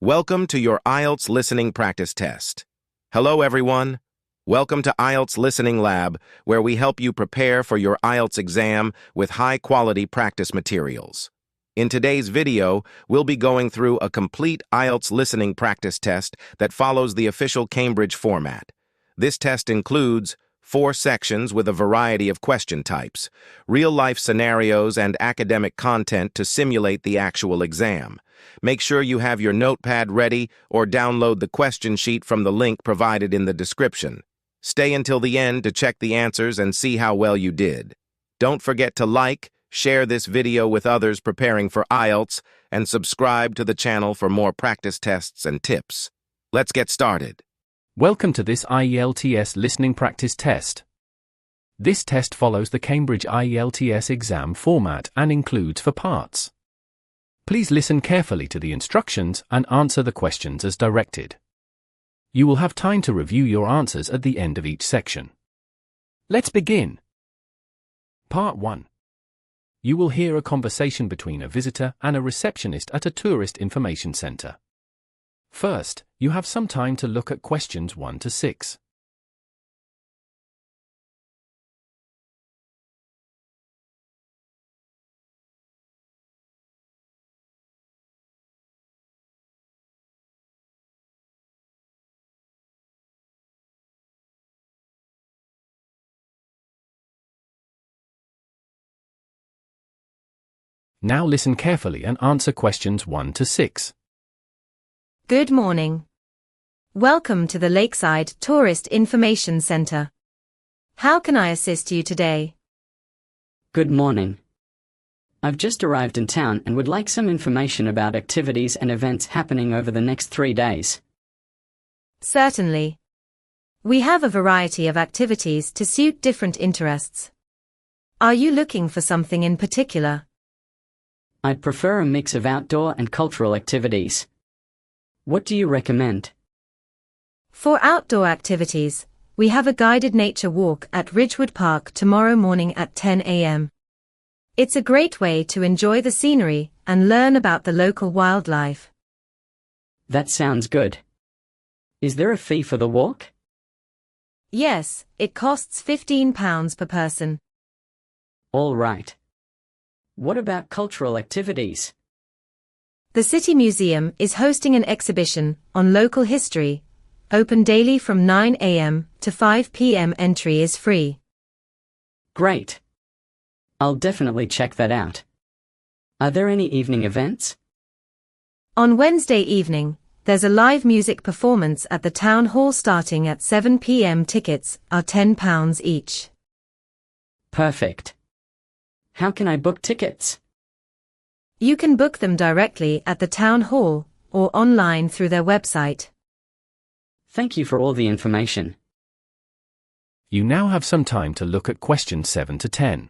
Welcome to your IELTS listening practice test. Hello, everyone. Welcome to IELTS Listening Lab, where we help you prepare for your IELTS exam with high-quality practice materials. In today's video, we'll be going through a complete IELTS listening practice test that follows the official Cambridge format. This test includes 4 sections with a variety of question types, real-life scenarios, and academic content to simulate the actual exam. Make sure you have your notepad ready or download the question sheet from the link provided in the description. Stay until the end to check the answers and see how well you did. Don't forget to like, share this video with others preparing for IELTS, and subscribe to the channel for more practice tests and tips. Let's get started. Welcome to this IELTS listening practice test. This test follows the Cambridge IELTS exam format and includes 4 parts. Please listen carefully to the instructions and answer the questions as directed. You will have time to review your answers at the end of each section. Let's begin. Part 1. You will hear a conversation between a visitor and a receptionist at a tourist information center. First, you have some time to look at questions 1 to 6. Now listen carefully and answer questions 1 to 6. Good morning. Welcome to the Lakeside Tourist Information Center. How can I assist you today? Good morning. I've just arrived in town and would like some information about activities and events happening over the next 3 days. Certainly. We have a variety of activities to suit different interests. Are you looking for something in particular? I'd prefer a mix of outdoor and cultural activities. What do you recommend? For outdoor activities, we have a guided nature walk at Ridgewood Park tomorrow morning at 10 a.m. It's a great way to enjoy the scenery and learn about the local wildlife. That sounds good. Is there a fee for the walk? Yes, it costs £15 per person. All right. What about cultural activities? The City Museum is hosting an exhibition on local history, open daily from 9 a.m. to 5 p.m. Entry is free. Great. I'll definitely check that out. Are there any evening events? On Wednesday evening, there's a live music performance at the Town Hall starting at 7 p.m. Tickets are £10 each. Perfect. How can I book tickets? You can book them directly at the Town Hall or online through their website. Thank you for all the information. You now have some time to look at questions 7 to 10.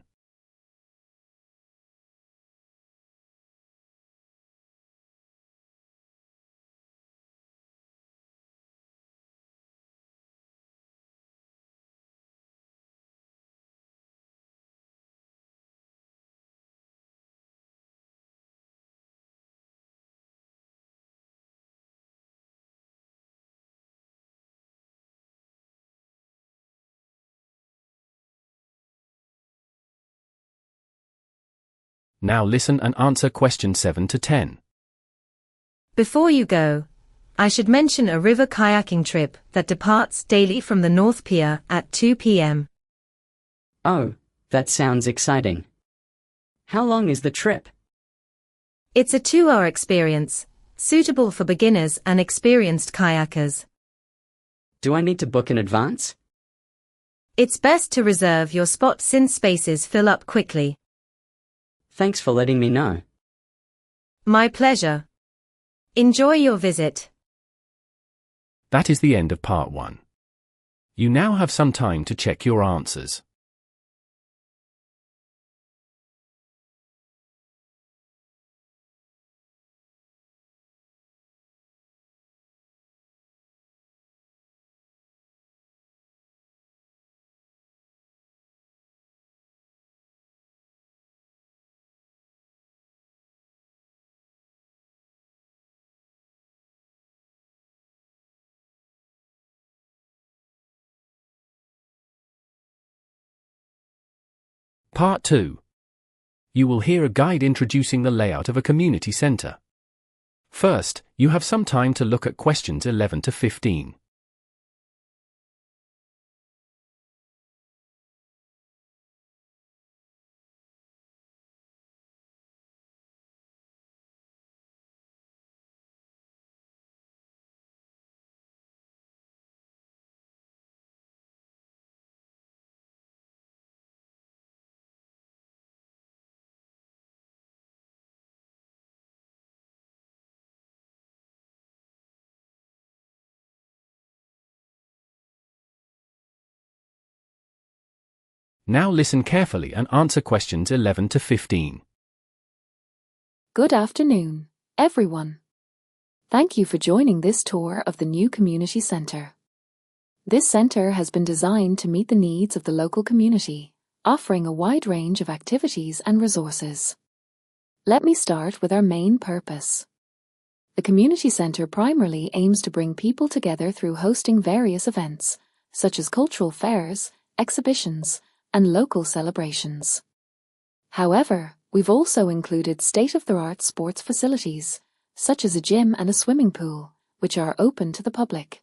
Now listen and answer questions 7 to 10. Before you go, I should mention a river kayaking trip that departs daily from the North Pier at 2 p.m. Oh, that sounds exciting. How long is the trip? It's a 2-hour experience, suitable for beginners and experienced kayakers. Do I need to book in advance? It's best to reserve your spot since spaces fill up quickly. Thanks for letting me know. My pleasure. Enjoy your visit. That is the end of part 1. You now have some time to check your answers. Part 2. You will hear a guide introducing the layout of a community center. First, you have some time to look at questions 11 to 15. Now listen carefully and answer questions 11 to 15. Good afternoon, everyone. Thank you for joining this tour of the new community centre. This centre has been designed to meet the needs of the local community, offering a wide range of activities and resources. Let me start with our main purpose. The community centre primarily aims to bring people together through hosting various events, such as cultural fairs, exhibitions, and local celebrations. However, we've also included state-of-the-art sports facilities, such as a gym and a swimming pool, which are open to the public.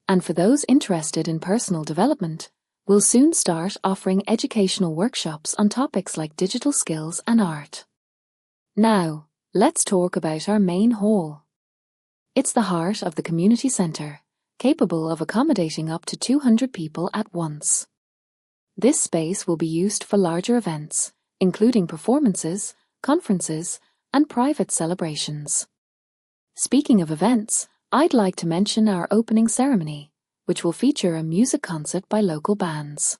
And for those interested in personal development, we'll soon start offering educational workshops on topics like digital skills and art. Now, let's talk about our main hall. It's the heart of the community centre, capable of accommodating up to 200 people at once. This space will be used for larger events, including performances, conferences, and private celebrations. Speaking of events, I'd like to mention our opening ceremony, which will feature a music concert by local bands.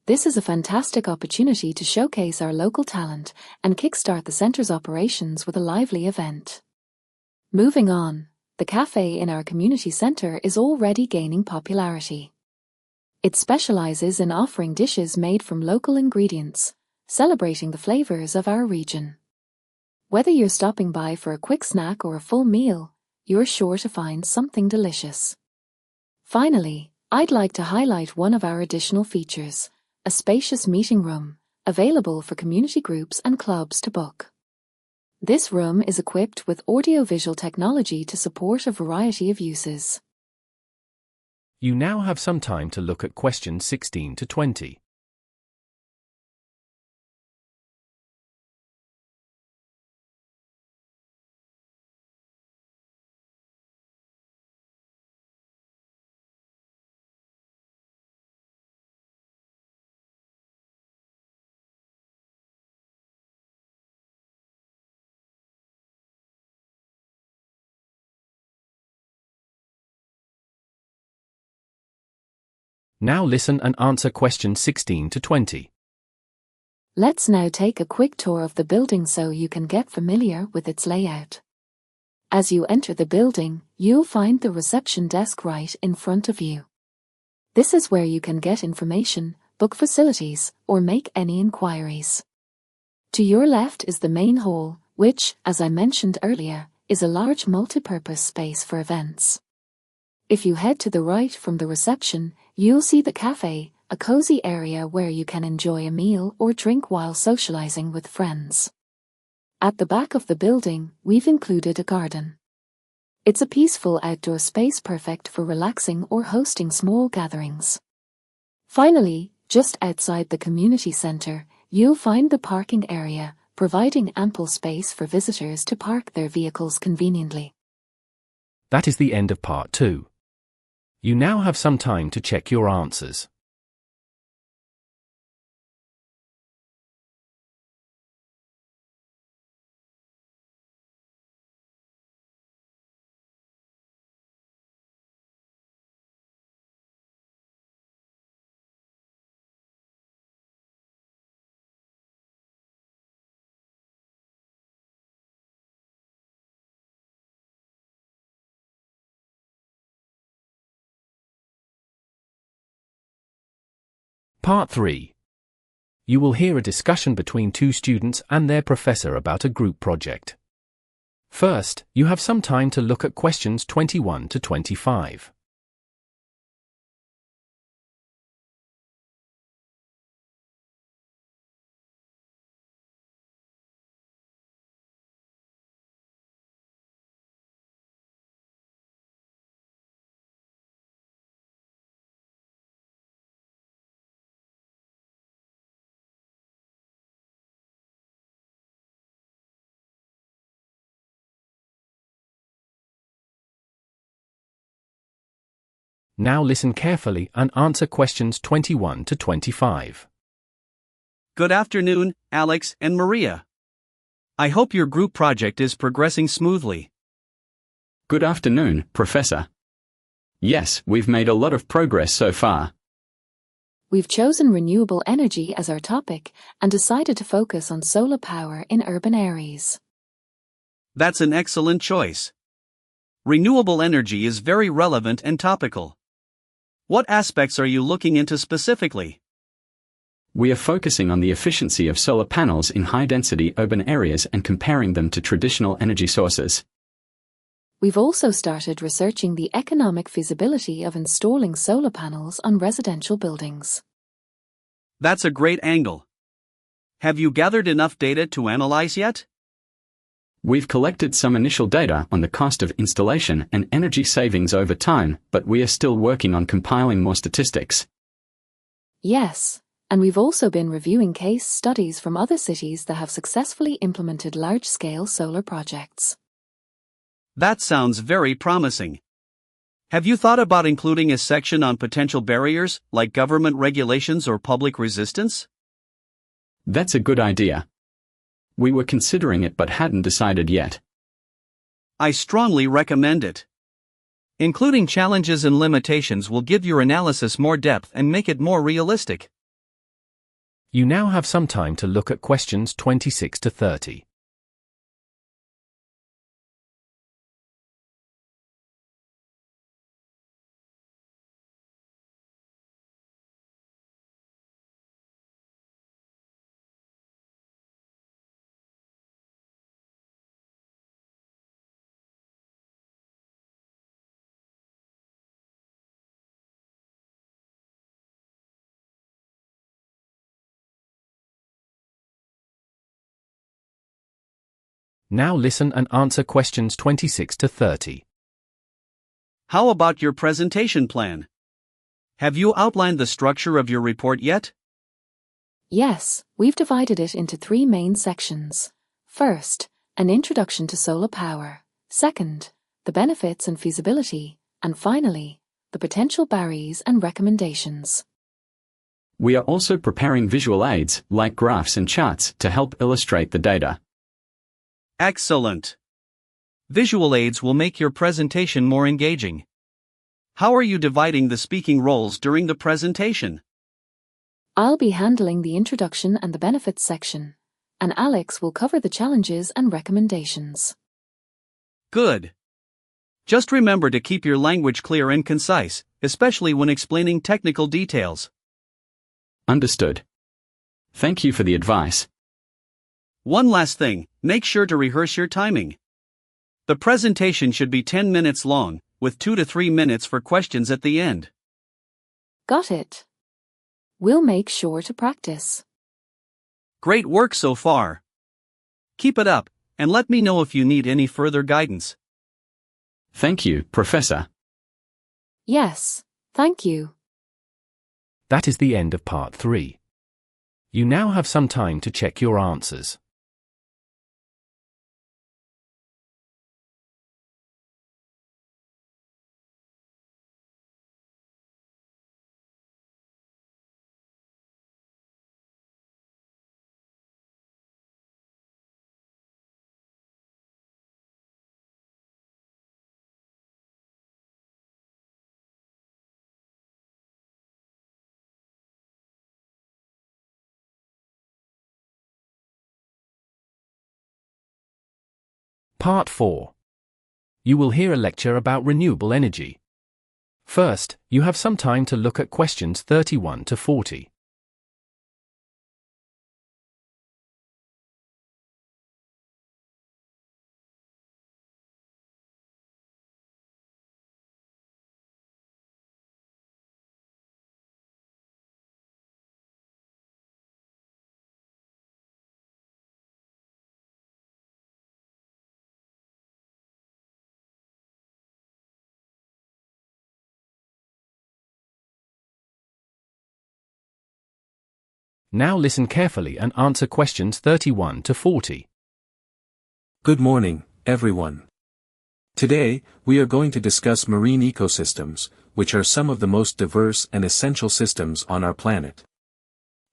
This is a fantastic opportunity to showcase our local talent and kickstart the centre's operations with a lively event. Moving on, the cafe in our community centre is already gaining popularity. It specializes in offering dishes made from local ingredients, celebrating the flavors of our region. Whether you're stopping by for a quick snack or a full meal, you're sure to find something delicious. Finally, I'd like to highlight one of our additional features, a spacious meeting room, available for community groups and clubs to book. This room is equipped with audiovisual technology to support a variety of uses. You now have some time to look at questions 16 to 20. Now listen and answer questions 16 to 20. Let's now take a quick tour of the building so you can get familiar with its layout. As you enter the building, you'll find the reception desk right in front of you. This is where you can get information, book facilities, or make any inquiries. To your left is the main hall, which, as I mentioned earlier, is a large multi-purpose space for events. If you head to the right from the reception, you'll see the cafe, a cozy area where you can enjoy a meal or drink while socializing with friends. At the back of the building, we've included a garden. It's a peaceful outdoor space perfect for relaxing or hosting small gatherings. Finally, just outside the community centre, you'll find the parking area, providing ample space for visitors to park their vehicles conveniently. That is the end of part 2. You now have some time to check your answers. Part 3. You will hear a discussion between two students and their professor about a group project. First, you have some time to look at questions 21 to 25. Now listen carefully and answer questions 21 to 25. Good afternoon, Alex and Maria. I hope your group project is progressing smoothly. Good afternoon, Professor. Yes, we've made a lot of progress so far. We've chosen renewable energy as our topic and decided to focus on solar power in urban areas. That's an excellent choice. Renewable energy is very relevant and topical. What aspects are you looking into specifically? We are focusing on the efficiency of solar panels in high-density urban areas and comparing them to traditional energy sources. We've also started researching the economic feasibility of installing solar panels on residential buildings. That's a great angle. Have you gathered enough data to analyze yet? We've collected some initial data on the cost of installation and energy savings over time, but we are still working on compiling more statistics. Yes, and we've also been reviewing case studies from other cities that have successfully implemented large-scale solar projects. That sounds very promising. Have you thought about including a section on potential barriers, like government regulations or public resistance? That's a good idea. We were considering it but hadn't decided yet. I strongly recommend it. Including challenges and limitations will give your analysis more depth and make it more realistic. You now have some time to look at questions 26 to 30. Now listen and answer questions 26 to 30. How about your presentation plan? Have you outlined the structure of your report yet? Yes, we've divided it into 3 main sections. First, an introduction to solar power. Second, the benefits and feasibility. And finally, the potential barriers and recommendations. We are also preparing visual aids, like graphs and charts, to help illustrate the data. Excellent. Visual aids will make your presentation more engaging. How are you dividing the speaking roles during the presentation? I'll be handling the introduction and the benefits section, and Alex will cover the challenges and recommendations. Good. Just remember to keep your language clear and concise, especially when explaining technical details. Understood. Thank you for the advice. One last thing, make sure to rehearse your timing. The presentation should be 10 minutes long, with 2 to 3 minutes for questions at the end. Got it. We'll make sure to practice. Great work so far. Keep it up, and let me know if you need any further guidance. Thank you, Professor. Yes, thank you. That is the end of part 3. You now have some time to check your answers. Part 4. You will hear a lecture about renewable energy. First, you have some time to look at questions 31 to 40. Now listen carefully and answer questions 31 to 40. Good morning, everyone. Today, we are going to discuss marine ecosystems, which are some of the most diverse and essential systems on our planet.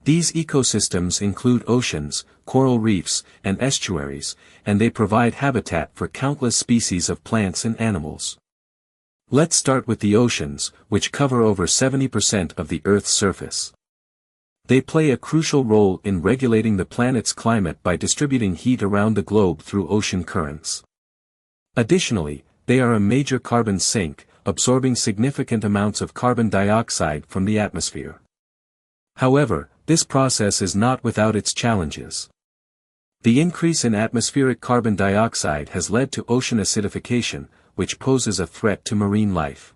These ecosystems include oceans, coral reefs, and estuaries, and they provide habitat for countless species of plants and animals. Let's start with the oceans, which cover over 70% of the Earth's surface. They play a crucial role in regulating the planet's climate by distributing heat around the globe through ocean currents. Additionally, they are a major carbon sink, absorbing significant amounts of carbon dioxide from the atmosphere. However, this process is not without its challenges. The increase in atmospheric carbon dioxide has led to ocean acidification, which poses a threat to marine life.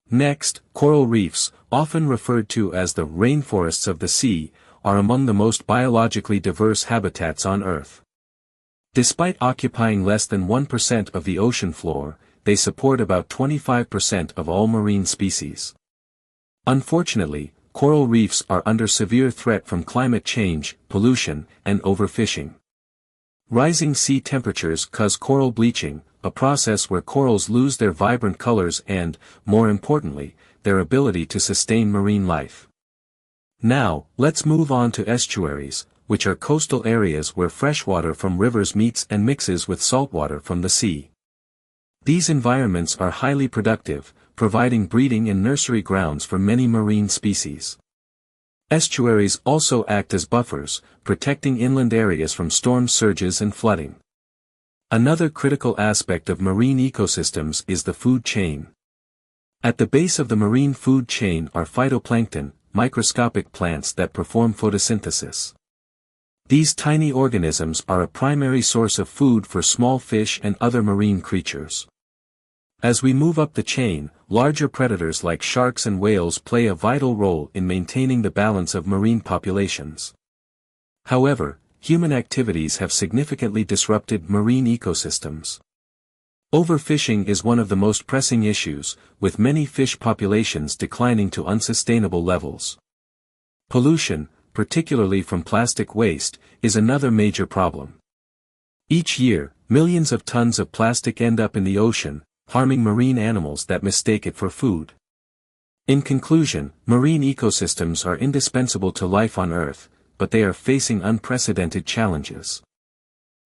Next, coral reefs, often referred to as the rainforests of the sea, are among the most biologically diverse habitats on Earth. Despite occupying less than 1% of the ocean floor, they support about 25% of all marine species. Unfortunately, coral reefs are under severe threat from climate change, pollution, and overfishing. Rising sea temperatures cause coral bleaching, a process where corals lose their vibrant colors and, more importantly, their ability to sustain marine life. Now, let's move on to estuaries, which are coastal areas where freshwater from rivers meets and mixes with saltwater from the sea. These environments are highly productive, providing breeding and nursery grounds for many marine species. Estuaries also act as buffers, protecting inland areas from storm surges and flooding. Another critical aspect of marine ecosystems is the food chain. At the base of the marine food chain are phytoplankton, microscopic plants that perform photosynthesis. These tiny organisms are a primary source of food for small fish and other marine creatures. As we move up the chain, larger predators like sharks and whales play a vital role in maintaining the balance of marine populations. However, human activities have significantly disrupted marine ecosystems. Overfishing is one of the most pressing issues, with many fish populations declining to unsustainable levels. Pollution, particularly from plastic waste, is another major problem. Each year, millions of tons of plastic end up in the ocean, harming marine animals that mistake it for food. In conclusion, marine ecosystems are indispensable to life on Earth, but they are facing unprecedented challenges.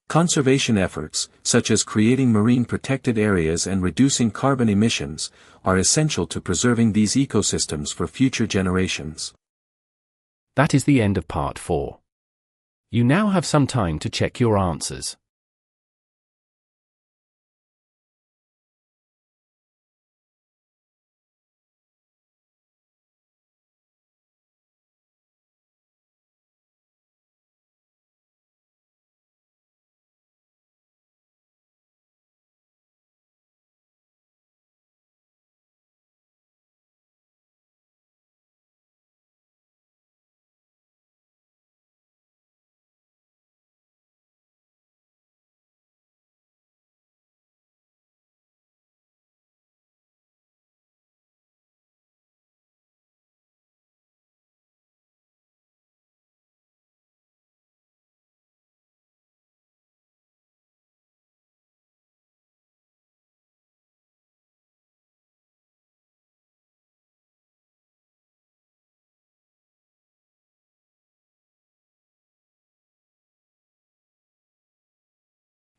Conservation efforts, such as creating marine protected areas and reducing carbon emissions, are essential to preserving these ecosystems for future generations. That is the end of part 4. You now have some time to check your answers.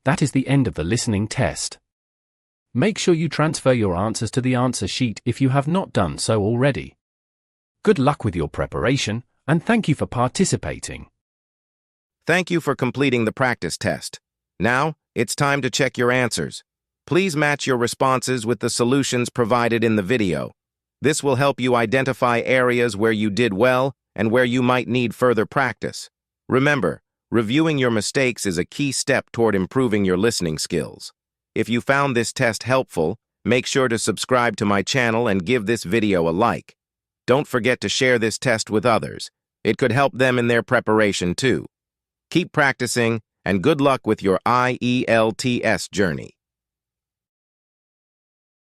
That is the end of the listening test. Make sure you transfer your answers to the answer sheet if you have not done so already. Good luck with your preparation, and thank you for participating. Thank you for completing the practice test. Now, it's time to check your answers. Please match your responses with the solutions provided in the video. This will help you identify areas where you did well and where you might need further practice. Remember, reviewing your mistakes is a key step toward improving your listening skills. If you found this test helpful, make sure to subscribe to my channel and give this video a like. Don't forget to share this test with others. It could help them in their preparation too. Keep practicing, and good luck with your IELTS journey.